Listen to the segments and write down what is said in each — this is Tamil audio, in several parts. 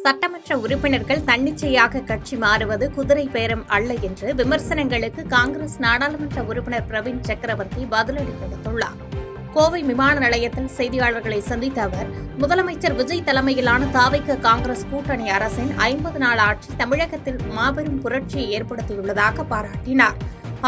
சட்டமன்ற உறுப்பினர்கள் தன்னிச்சையாக கட்சி மாறுவது குதிரை பேரம் அல்ல என்று விமர்சனங்களுக்கு காங்கிரஸ் நாடாளுமன்ற உறுப்பினர் பிரவீன் சக்கரவர்த்தி பதிலடி கொடுத்துள்ளார். கோவை விமான நிலையத்தில் செய்தியாளர்களை சந்தித்த அவர், முதலமைச்சர் விஜய் தலைமையிலான தாவைக்க காங்கிரஸ் கூட்டணி அரசின் 50 நாள் ஆட்சி தமிழகத்தில் மாபெரும் புரட்சியை ஏற்படுத்தியுள்ளதாக பாராட்டினார்.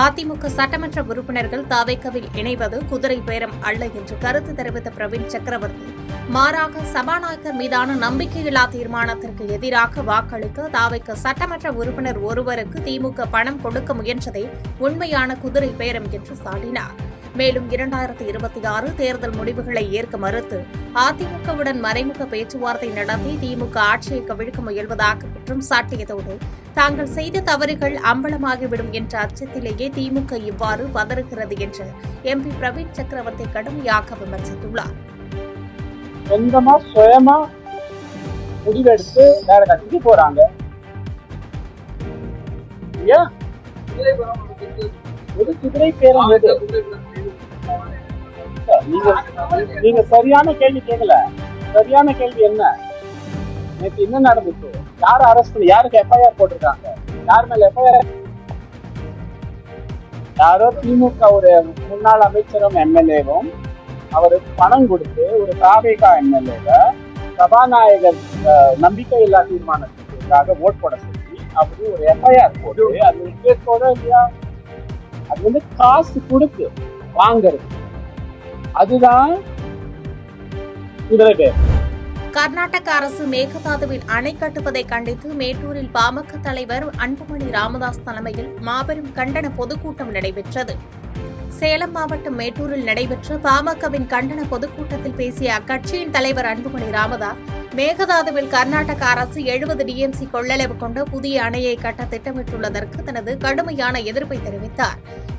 அதிமுக சட்டமன்ற உறுப்பினர்கள் தாவைக்கவில் இணைவது குதிரை பேரம் அல்ல என்று கருத்து தெரிவித்த பிரவீன் சக்கரவர்த்தி, மாறாக சபாநாயகர் மீதான நம்பிக்கையில்லா தீர்மானத்திற்கு எதிராக வாக்களிக்க தாவைக்க சட்டமன்ற உறுப்பினர் ஒருவருக்கு திமுக பணம் கொடுக்க முயன்றதே உண்மையான குதிரை பேரம் என்று சாடினார். மேலும் 2026 தேர்தல் முடிவுகளை ஏற்க மறுத்து அதிமுகவுடன் மறைமுக பேச்சுவார்த்தை நடத்தி திமுக ஆட்சியை கவிழ்க்க முயல்வதாக குற்றம் சாட்டியதோடு, தாங்கள் செய்த தவறுகள் அம்பலமாகிவிடும் என்ற அச்சத்திலேயே திமுக இவ்வாறு பதறுகிறது என்று எம்பி பிரவீன் சக்கரவர்த்தி கடுமையாக விமர்சித்துள்ளார். சொந்தமா சுயமா முடிவெடுத்து வேற கட்சிக்கு போறாங்க. ஒரு குதிரை பேரம் எது? நீங்க சரியான கேள்வி கேட்கல. சரியான கேள்வி என்ன? நேற்று என்ன நடந்துச்சு? யார் அரெஸ்ட் பண்ணி யாருக்கு எஃப்ஐஆர் போட்டிருக்காங்க? யார் மேல எஃப்ஐஆர்? யாரோ திமுக ஒரு முன்னாள் அமைச்சரும் எம்எல்ஏவும் அவருக்கு பணம் கொடுத்து ஒரு தாவேகா எம்எல்ஏவை சபாநாயகர் நம்பிக்கையில்லா தீர்மானத்துக்காக ஓட் போட சொல்லி அப்படி ஒரு எஃப்ஐஆர் போட்டு அது கேட்கோட இல்லையா? அது காசு கொடுத்து வாங்குறது, அதுதான் குதிரை பேரம். கர்நாடக அரசு மேகதாதுவில் அணை கட்டுவதை கண்டித்து மேட்டூரில் பாமக தலைவர் அன்புமணி ராமதாஸ் தலைமையில் மாபெரும் கண்டன பொதுக்கூட்டம் நடைபெற்றது. சேலம் மாவட்டம் மேட்டூரில் நடைபெற்ற பாமகவின் கண்டன பொதுக்கூட்டத்தில் பேசிய அக்கட்சியின் தலைவர் அன்புமணி ராமதாஸ், மேகதாதுவில் கர்நாடக அரசு 70 டிஎம்சி கொள்ளளவு கொண்ட புதிய அணையை கட்ட திட்டமிட்டுள்ளதற்கு தனது கடுமையான எதிர்ப்பை தெரிவித்தார்.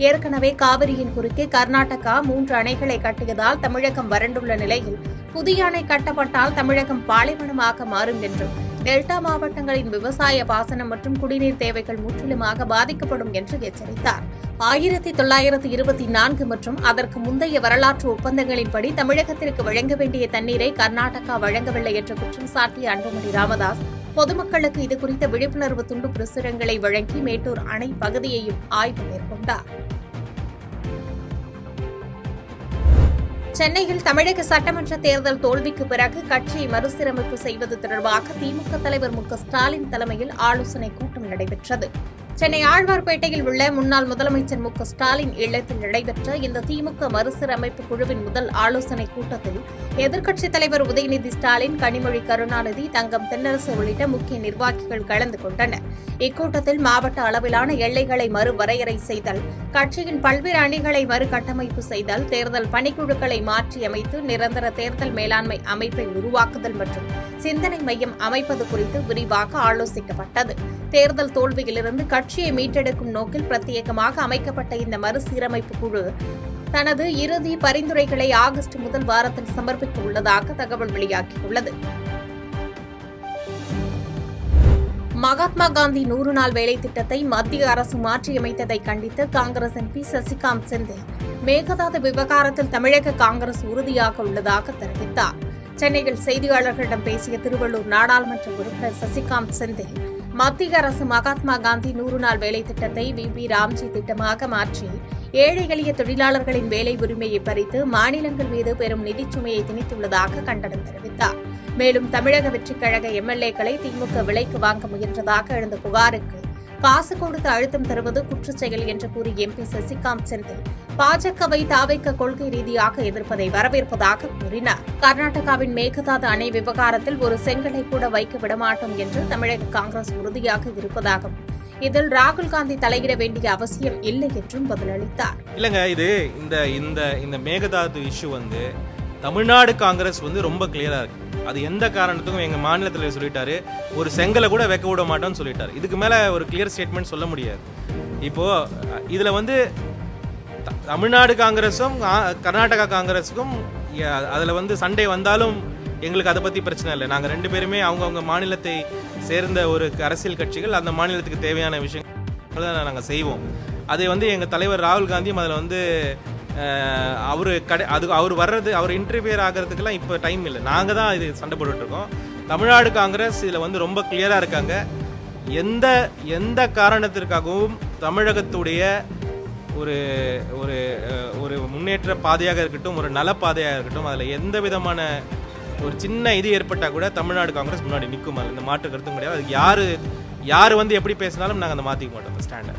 ஏற்கனவே காவிரியின் குறுக்கே கர்நாடகா 3 அணைகளை கட்டியதால் தமிழகம் வறண்டுள்ள நிலையில் புதிய அணை கட்டப்பட்டால் தமிழகம் பாலைவனமாக மாறும் என்றும், டெல்டா மாவட்டங்களின் விவசாய பாசனம் மற்றும் குடிநீர் தேவைகள் முற்றிலுமாக பாதிக்கப்படும் என்று எச்சரித்தார். 1924 மற்றும் அதற்கு முந்தைய வரலாற்று ஒப்பந்தங்களின்படி தமிழகத்திற்கு வழங்க வேண்டிய தண்ணீரை கர்நாடகா வழங்கவில்லை என்று குற்றம் சாட்டிய அன்புமணி ராமதாஸ், பொதுமக்களுக்கு இதுகுறித்த விழிப்புணர்வு துண்டு பிரசுரங்களை வழங்கி மேட்டூர் அணை பகுதியையும் ஆய்வு மேற்கொண்டார். சென்னையில் தமிழக சட்டமன்ற தேர்தல் தோல்விக்கு பிறகு கட்சியை மறுசீரமைப்பு செய்வது தொடர்பாக திமுக தலைவர் மு க ஸ்டாலின் தலைமையில் ஆலோசனைக் கூட்டம் நடைபெற்றது. சென்னை ஆழ்வார்பேட்டையில் உள்ள முன்னாள் முதலமைச்சர் மு க ஸ்டாலின் இல்லத்தில் நடைபெற்ற இந்த திமுக மறுசீரமைப்பு குழுவின் முதல் ஆலோசனைக் கூட்டத்தில் எதிர்க்கட்சித் தலைவர் உதயநிதி ஸ்டாலின், கனிமொழி கருணாநிதி, தங்கம் தென்னரசு உள்ளிட்ட முக்கிய நிர்வாகிகள் கலந்து கொண்டனர். இக்கூட்டத்தில் மாவட்ட அளவிலான எல்லைகளை மறுவரையறை செய்தல், கட்சியின் பல்வேறு அணிகளை மறுகட்டமைப்பு செய்தல், தேர்தல் பணிக்குழுக்களை மாற்றியமைத்து நிரந்தர தேர்தல் மேலாண்மை அமைப்பை உருவாக்குதல் மற்றும் சிந்தனை மையம் அமைப்பது குறித்து விரிவாக ஆலோசிக்கப்பட்டது. தேர்தல் தோல்வியிலிருந்து கட்சியை மீட்டெடுக்கும் நோக்கில் பிரத்யேகமாக அமைக்கப்பட்ட இந்த மறுசீரமைப்பு குழு தனது இறுதி பரிந்துரைகளை ஆகஸ்ட் முதல் வாரத்தில் சமர்ப்பிக்க உள்ளதாக தகவல் வெளியாகியுள்ளது. மகாத்மா காந்தி 100 நாள் வேலை திட்டத்தை மத்திய அரசு மாற்றியமைத்ததை கண்டித்து காங்கிரஸ் எம்பி சசிகாந்த் செந்தில், மேகதாது விவகாரத்தில் தமிழக காங்கிரஸ் உறுதியாக உள்ளதாக தெரிவித்தார். சென்னையில் செய்தியாளர்களிடம் பேசிய திருவள்ளூர் நாடாளுமன்ற உறுப்பினர் சசிகாந்த் செந்தில், மத்திய அரசு மகாத்மா காந்தி 100 நாள் வேலை திட்டத்தை வி ராம்ஜி திட்டமாக மாற்றி ஏழை எளிய தொழிலாளர்களின் வேலை உரிமையை பறித்து மாநிலங்கள் மீது பெரும் நிதிச்சுமையை திணித்துள்ளதாக கண்டனம் தெரிவித்தார். மேலும் தமிழக வெற்றிக் கழக எம்எல்ஏக்களை திமுக விலைக்கு வாங்க முயன்றதாக எழுந்த புகாருக்கு காசு கொடுத்து அழுத்தம் தருவது குற்றச்செயல் என்று கூறிய எம்பி சசிகாந்த் செந்தில், பாஜகவை தாவைக்க கொள்கை ரீதியாக எதிர்ப்பதை வரவேற்பதாக கூறினார். கர்நாடகாவின் மேகதாது அணை விவகாரத்தில் ஒரு செங்கலை கூட வைக்க விடமாட்டோம் என்று தமிழக காங்கிரஸ் உறுதியாக இருப்பதாகவும், இதில் ராகுல் காந்தி தலையிட வேண்டிய அவசியம் இல்லை என்றும் பதிலளித்தார். இல்லங்க, இது இந்த மேகதாது இஷ்யூ தமிழ்நாடு காங்கிரஸ் ரொம்ப கிளியரா இருக்கு. அது எந்த காரணத்துக்கும் எங்க மாநிலத்தில் சொல்லிட்டாரு, ஒரு செங்கலை கூட வைக்க விட மாட்டோம்னு சொல்லிட்டாரு. இதுக்கு மேல ஒரு கிளியர் ஸ்டேட்மெண்ட் சொல்ல முடியாது. இப்போ இதுல தமிழ்நாடு காங்கிரஸும் கர்நாடகா காங்கிரஸுக்கும் அதுல சண்டை வந்தாலும் எங்களுக்கு அதை பத்தி பிரச்சனை இல்லை. நாங்க 2 பேருமே அவங்கவுங்க மாநிலத்தை சேர்ந்த ஒரு அரசியல் கட்சிகள், அந்த மாநிலத்துக்கு தேவையான விஷயங்கள் நாங்க செய்வோம். அதை எங்க தலைவர் ராகுல் காந்தியும் அதுல அவர் வர்றது, அவர் இன்டர்வியர் ஆகிறதுக்கெல்லாம் இப்போ டைம் இல்லை. நாங்கள் தான் இது சண்டை போட்டுட்ருக்கோம். தமிழ்நாடு காங்கிரஸ் இதில் வந்து ரொம்ப கிளியராக இருக்காங்க. எந்த காரணத்திற்காகவும் தமிழகத்துடைய ஒரு ஒரு ஒரு முன்னேற்ற பாதையாக இருக்கட்டும், ஒரு நல பாதையாக இருக்கட்டும், அதில் எந்த விதமான ஒரு சின்ன இது ஏற்பட்டால் கூட தமிழ்நாடு காங்கிரஸ் முன்னாடி நிற்கும். அது இந்த மாற்று கருத்தும் கிடையாது. அதுக்கு யார் வந்து எப்படி பேசினாலும் நாங்கள் அந்த மாற்றிக்க மாட்டோம் அந்த ஸ்டாண்டை.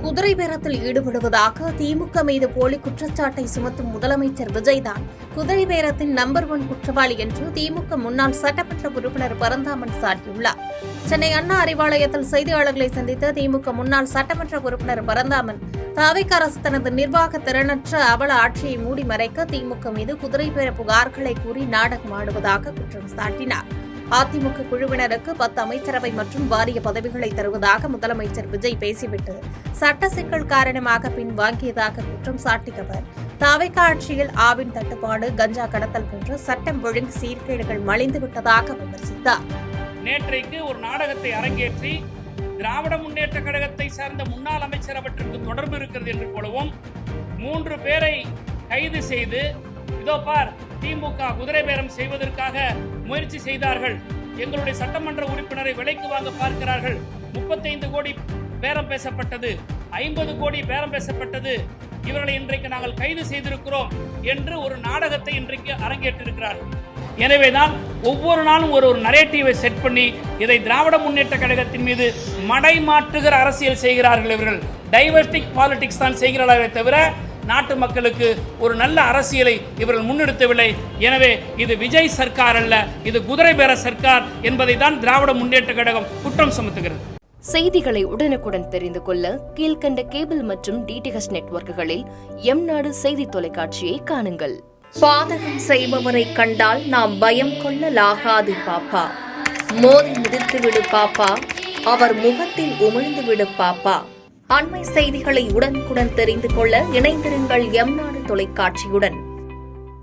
குதிரை பேரத்தில் ஈடுபடுவதாக திமுக மீது போலி குற்றச்சாட்டை சுமத்தும் முதலமைச்சர் விஜய்தான் குதிரை பேரத்தின் நம்பர் 1 குற்றவாளி என்று திமுக முன்னாள் சட்டமன்ற உறுப்பினர் பரந்தாமன் சாட்டியுள்ளார். சென்னை அண்ணா அறிவாலயத்தில் செய்தியாளர்களை சந்தித்த திமுக முன்னாள் சட்டமன்ற உறுப்பினர் பரந்தாமன், தவிக அரசு தனது நிர்வாக திறனற்ற அவல ஆட்சியை மூடி மறைக்க திமுக மீது குதிரை பேர புகார்களை கூறி நாடகம் ஆடுவதாக குற்றம் சாட்டினார். அதிமுக குழுவினருக்கு 10 அமைச்சரவை மற்றும் வாரிய பதவிகளை தருவதாக முதலமைச்சர் விஜய் பேசிவிட்டு சட்ட சிக்கல் காரணமாக பின்வாங்கியதாக குற்றம் சாட்டிய அவர், தவிக ஆட்சியில் ஆவின் தட்டுப்பாடு, கஞ்சா கடத்தல் போன்ற சட்டம் ஒழுங்கு சீர்கேடுகள் மலிந்து விட்டதாக விமர்சித்தார். நேற்றைக்கு ஒரு நாடகத்தை அரங்கேற்றி திராவிட முன்னேற்ற கழகத்தை சார்ந்த முன்னாள் அமைச்சர் அவற்றுக்கு தொடர்பு இருக்கிறது என்று போலவும் 3 பேரை கைது செய்து, இதோ பார் திமுக குதிரை பேரம் செய்வதற்காக முயற்சி செய்தார்கள், எங்களுடைய சட்டமன்ற உறுப்பினரை விலைக்கு வாங்க பார்க்கிறார்கள், 35 கோடி பேரம் பேசப்பட்டது, 50 கோடி பேரம் பேசப்பட்டது, இவர்களை இன்றைக்கு நாங்கள் கைது செய்திருக்கிறோம் என்று ஒரு நாடகத்தை இன்றைக்கு அரங்கேற்றிருக்கிறார்கள். எனவேதான் ஒவ்வொரு நாளும் ஒரு நரேட்டிவை செட் பண்ணி இதை திராவிட முன்னேற்ற கழகத்தின் மீது மடை மாற்றுகிற அரசியல் செய்கிறார்கள். இவர்கள் டைவர்ஸ்டிக் பாலிடிக்ஸ் தான் செய்கிறார்களே தவிர நாட்டு மக்களுக்கு ஒரு நல்ல அரசியலை இவர்கள் முன்னெடுத்தவில்லை. எனவே இது விஜய் சர்க்கார் அல்ல, இது குதிரை பேர சர்க்கார் என்பதை தான் திராவிட முன்னேற்ற கழகம் குற்றம் சுமத்துகிறது. செய்திகளை உடனுக்குடன் தெரிந்து கொள்ள கீழ்கண்ட கேபிள் மற்றும் டிடிஎச் நெட்வொர்க்குகளில் எம்நாடு செய்தி தொலைக்காட்சியை காணுங்கள். பாதகம் செய்பவரை கண்டால் நாம் பயம் கொள்ளலாகாது பாப்பா, மோதி மிதித்துவிடு பாப்பா, அவர் முகத்தில் உமிழ்ந்துவிடு பாப்பா. அண்மை செய்திகளை உடனுக்குடன் தெரிந்து கொள்ள இணைந்திருங்கள் எம்நாடு தொலைக்காட்சியுடன்.